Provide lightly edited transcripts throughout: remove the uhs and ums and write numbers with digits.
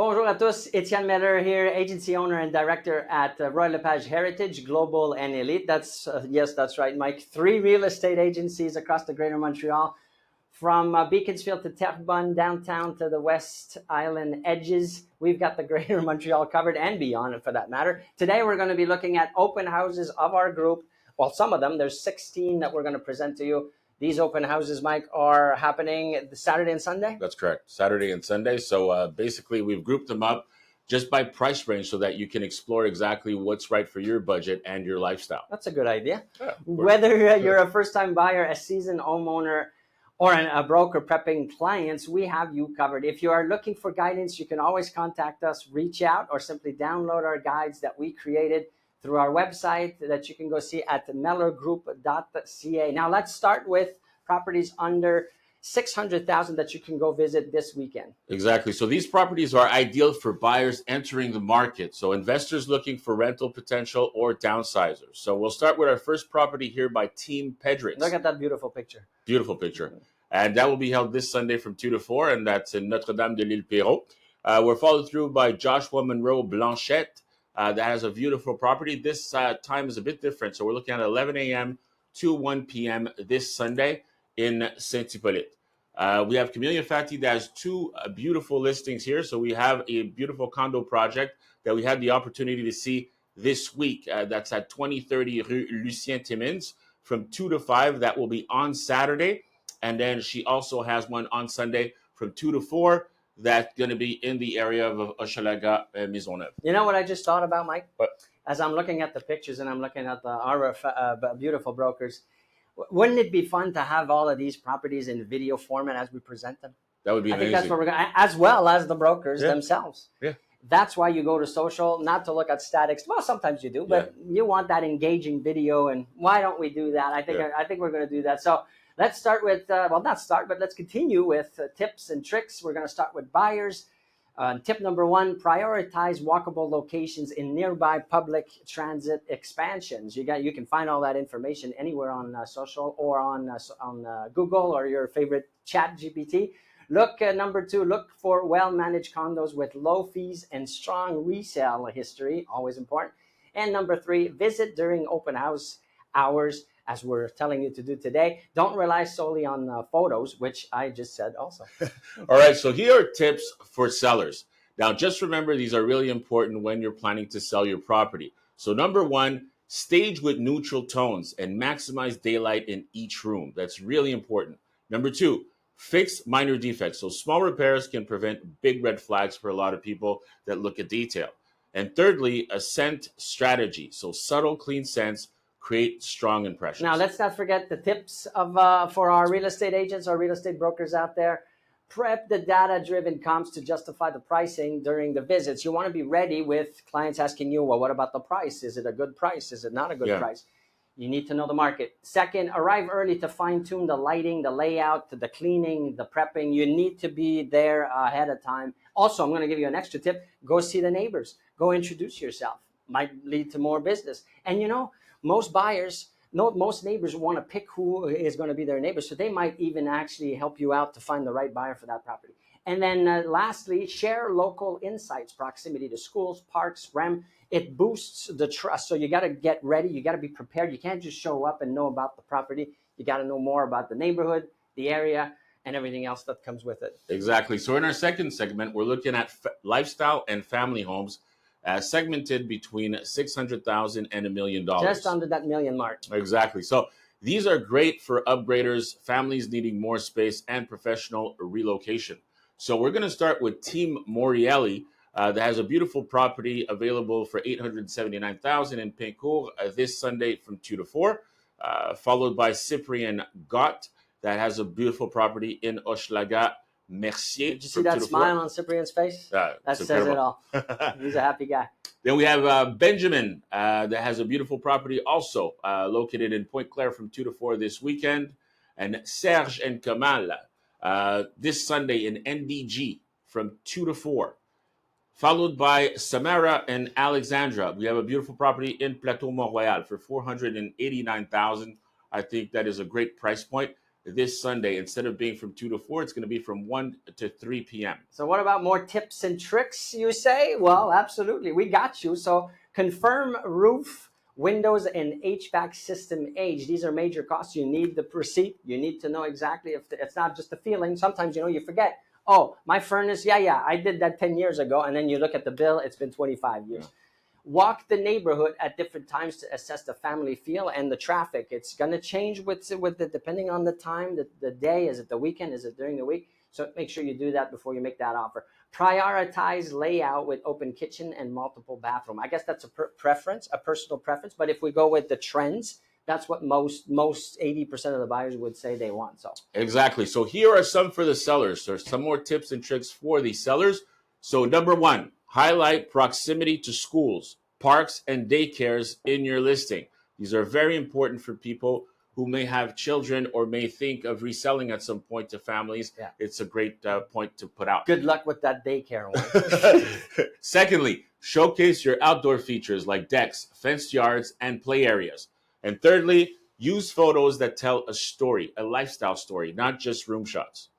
Bonjour à tous, Etienne Mellor here, agency owner and director at Royal LePage Heritage, Global and Elite. Yes, that's right, Mike. 3 real estate agencies across the greater Montreal, from Beaconsfield to Terrebonne, downtown to the West Island edges. We've got the greater Montreal covered and beyond for that matter. Today we're going to be looking at open houses of our group. Well, some of them, there's 16 that we're going to present to you. These open houses, Mike, are happening Saturday and Sunday? That's correct. Saturday and Sunday. So basically, we've grouped them up just by price range so that you can explore exactly what's right for your budget and your lifestyle. That's a good idea. Yeah, whether you're a first-time buyer, a seasoned homeowner, or a broker prepping clients, we have you covered. If you are looking for guidance, you can always contact us, reach out, or simply download our guides that we created through our website that you can go see at mellorgroup.ca. Now, let's start with properties under 600,000 that you can go visit this weekend. Exactly. So these properties are ideal for buyers entering the market. So investors looking for rental potential or downsizers. So we'll start with our first property here by Team Pedriks. Look at that beautiful picture. Beautiful picture. And that will be held this Sunday from 2 to 4, and that's in Notre-Dame-de-l'Île-Perrot. We're followed through by Joshua Monroe Blanchette. That has a beautiful property. This time is a bit different. So we're looking at 11 a.m. to 1 p.m. this Sunday in Saint-Hippolyte. We have Camilia Fathi that has 2 beautiful listings here. So we have a beautiful condo project that we had the opportunity to see this week. That's at 2030 Rue Lucien Timmins from 2 to 5. That will be on Saturday. And then she also has one on Sunday from 2 to 4. That's going to be in the area of Hochelaga, Maisonneuve. You know what I just thought about, Mike? What? As I'm looking at the pictures and I'm looking at our beautiful brokers, wouldn't it be fun to have all of these properties in video format as we present them? That would be amazing. I think that's what we're going to, as well as the brokers themselves. Yeah. That's why you go to social, not to look at statics. Well, sometimes you do, but you want that engaging video. And why don't we do that? I think we're going to do that. So let's start with, let's continue with tips and tricks. We're going to start with buyers. Tip number 1, prioritize walkable locations in nearby public transit expansions. You can find all that information anywhere on social or on Google or your favorite chat GPT. Number 2, look for well-managed condos with low fees and strong resale history, always important. And number 3, visit during open house hours, as we're telling you to do today. Don't rely solely on photos, which I just said also. All right, so here are tips for sellers. Now, just remember, these are really important when you're planning to sell your property. So number 1, stage with neutral tones and maximize daylight in each room. That's really important. Number 2, fix minor defects. So small repairs can prevent big red flags for a lot of people that look at detail. And thirdly, a scent strategy. So subtle, clean scents create strong impressions. Now, let's not forget the tips for our real estate agents or real estate brokers out there. Prep the data-driven comps to justify the pricing during the visits. You want to be ready with clients asking you, well, what about the price? Is it a good price? Is it not a good price? You need to know the market. Second, arrive early to fine-tune the lighting, the layout, the cleaning, the prepping. You need to be there ahead of time. Also, I'm going to give you an extra tip. Go see the neighbors. Go introduce yourself. Might lead to more business. And most neighbors want to pick who is going to be their neighbor. So they might even actually help you out to find the right buyer for that property. And then lastly, share local insights, proximity to schools, parks, REM. It boosts the trust. So you got to get ready. You got to be prepared. You can't just show up and know about the property. You got to know more about the neighborhood, the area, and everything else that comes with it. Exactly. So in our second segment, we're looking at lifestyle and family homes segmented between 600,000 and $1 million. Just under that million mark. Exactly. So these are great for upgraders, families needing more space, and professional relocation. So we're going to start with Team Moriely that has a beautiful property available for $879,000 in Pincourt this Sunday from 2 to 4, followed by Cyprian Gott that has a beautiful property in Hochelaga, Mercier. Did you see that smile on Cyprian's face? That says incredible. It all. He's a happy guy. Then we have Benjamin that has a beautiful property also located in Pointe-Claire from 2 to 4 this weekend. And Serge and Kamal this Sunday in NDG from 2 to 4. Followed by Samara and Alexandra. We have a beautiful property in Plateau, Montreal for $489,000. I think that is a great price point. this Sunday. Instead of being from 2 to 4, it's going to be from 1 to 3 p.m. So what about more tips and tricks, you say? Well, absolutely. We got you. So confirm roof, windows, and HVAC system age. These are major costs. You need the receipt. You need to know exactly if it's not just a feeling. Sometimes, you forget. Oh, my furnace, yeah, I did that 10 years ago. And then you look at the bill, it's been 25 years. Yeah. Walk the neighborhood at different times to assess the family feel and the traffic. It's going to change with the depending on the time, the day. Is it the weekend? Is it during the week? So make sure you do that before you make that offer. Prioritize layout with open kitchen and multiple bathroom. I guess that's a preference, a personal preference. But if we go with the trends, that's what most 80% of the buyers would say they want. So exactly. So here are some for the sellers. There's some more tips and tricks for the sellers. So number one, highlight proximity to schools, parks, and daycares in your listing. These are very important for people who may have children or may think of reselling at some point to families. Yeah. It's a great point to put out. Good luck with that daycare one. Secondly, showcase your outdoor features like decks, fenced yards, and play areas. And thirdly, use photos that tell a story, a lifestyle story, not just room shots.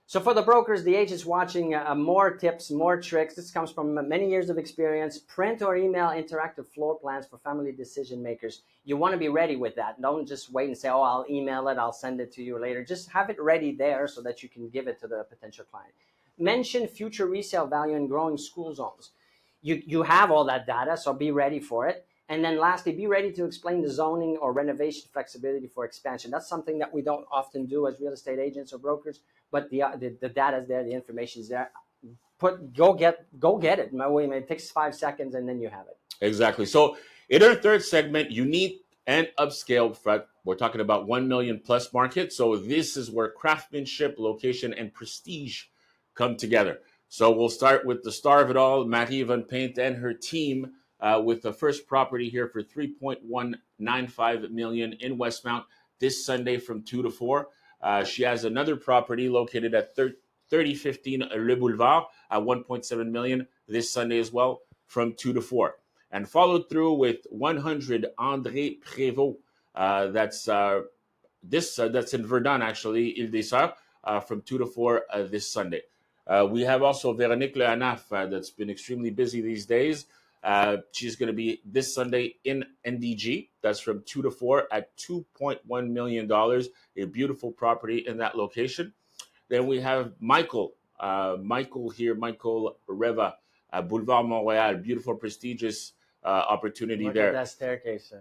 So for the brokers, the agents watching, more tips, more tricks. This comes from many years of experience. Print or email interactive floor plans for family decision makers. You want to be ready with that. Don't just wait and say, oh, I'll email it, I'll send it to you later. Just have it ready there so that you can give it to the potential client. Mention future resale value in growing school zones. You have all that data, so be ready for it. And then lastly, be ready to explain the zoning or renovation flexibility for expansion. That's something that we don't often do as real estate agents or brokers, but the data is there, the information is there. Go get it. It takes 5 seconds and then you have it. Exactly. So in our third segment, unique and upscale front, we're talking about 1 million plus market. So this is where craftsmanship, location, and prestige come together. So we'll start with the star of it all, Marie Van Pent and her team. With the first property here for $3.195 million in Westmount this Sunday from 2 to 4. She has another property located at 3015 Le Boulevard at $1.7 million this Sunday as well from 2 to 4. And followed through with 100 André Prévost. That's in Verdun, actually, Ile-des-Sœurs, from 2 to 4 this Sunday. We have also Veronique Le Hanaff that's been extremely busy these days. She's going to be this Sunday in NDG. That's from 2 to 4 at $2.1 million. A beautiful property in that location. Then we have Michael Reva, Boulevard Montreal. Beautiful, prestigious opportunity. Look there. At that staircase.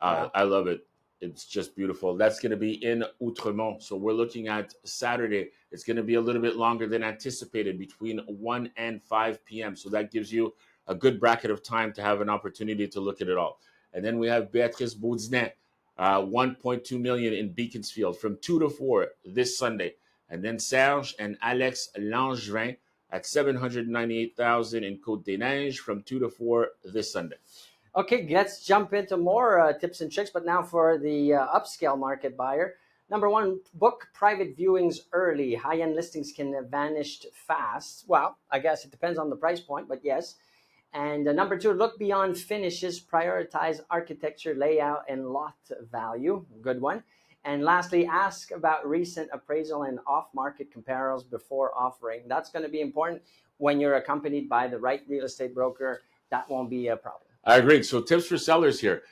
Wow. I love it. It's just beautiful. That's going to be in Outremont. So we're looking at Saturday. It's going to be a little bit longer than anticipated, between 1 and 5 p.m. So that gives you a good bracket of time to have an opportunity to look at it all. And then we have Béatrice Boudzenet, $1.2 million in Beaconsfield from 2 to 4 this Sunday. And then Serge and Alex Langevin at $798,000 in Côte-des-Neiges from 2 to 4 this Sunday. Okay, let's jump into more tips and tricks, but now for the upscale market buyer. Number one, book private viewings early. High-end listings can vanish fast. Well, I guess it depends on the price point, but yes. And number two, look beyond finishes, prioritize architecture, layout, and lot value. Good one. And lastly, ask about recent appraisal and off-market comparables before offering. That's going to be important when you're accompanied by the right real estate broker. That won't be a problem. I agree. So tips for sellers here.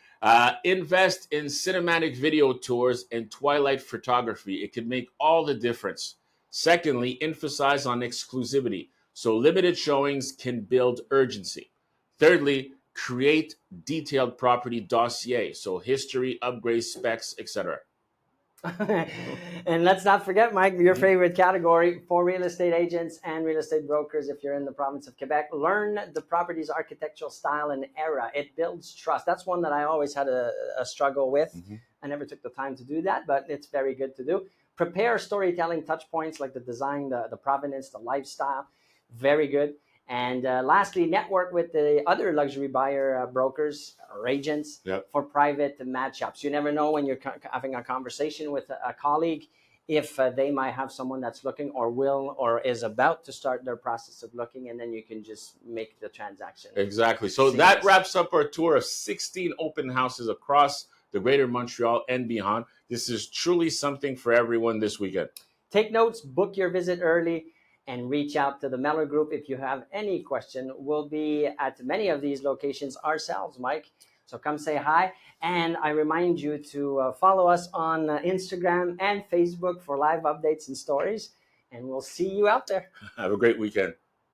Invest in cinematic video tours and twilight photography. It can make all the difference. Secondly, emphasize on exclusivity. So limited showings can build urgency. Thirdly, create detailed property dossier. So history, upgrades, specs, etc. And let's not forget, Mike, your favorite category for real estate agents and real estate brokers. If you're in the province of Quebec, learn the property's architectural style and era. It builds trust. That's one that I always had a struggle with. Mm-hmm. I never took the time to do that, but it's very good to do. Prepare storytelling touch points like the design, the provenance, the lifestyle. Very good. And lastly, network with the other luxury buyer brokers or agents for private matchups. You never know when you're having a conversation with a colleague if they might have someone that's looking or will or is about to start their process of looking, and then you can just make the transaction. Exactly. So that wraps up our tour of 16 open houses across the greater Montreal and beyond. This is truly something for everyone this weekend. Take notes, book your visit early, and reach out to the Mellor Group if you have any question. We'll be at many of these locations ourselves, Mike. So come say hi. And I remind you to follow us on Instagram and Facebook for live updates and stories. And we'll see you out there. Have a great weekend.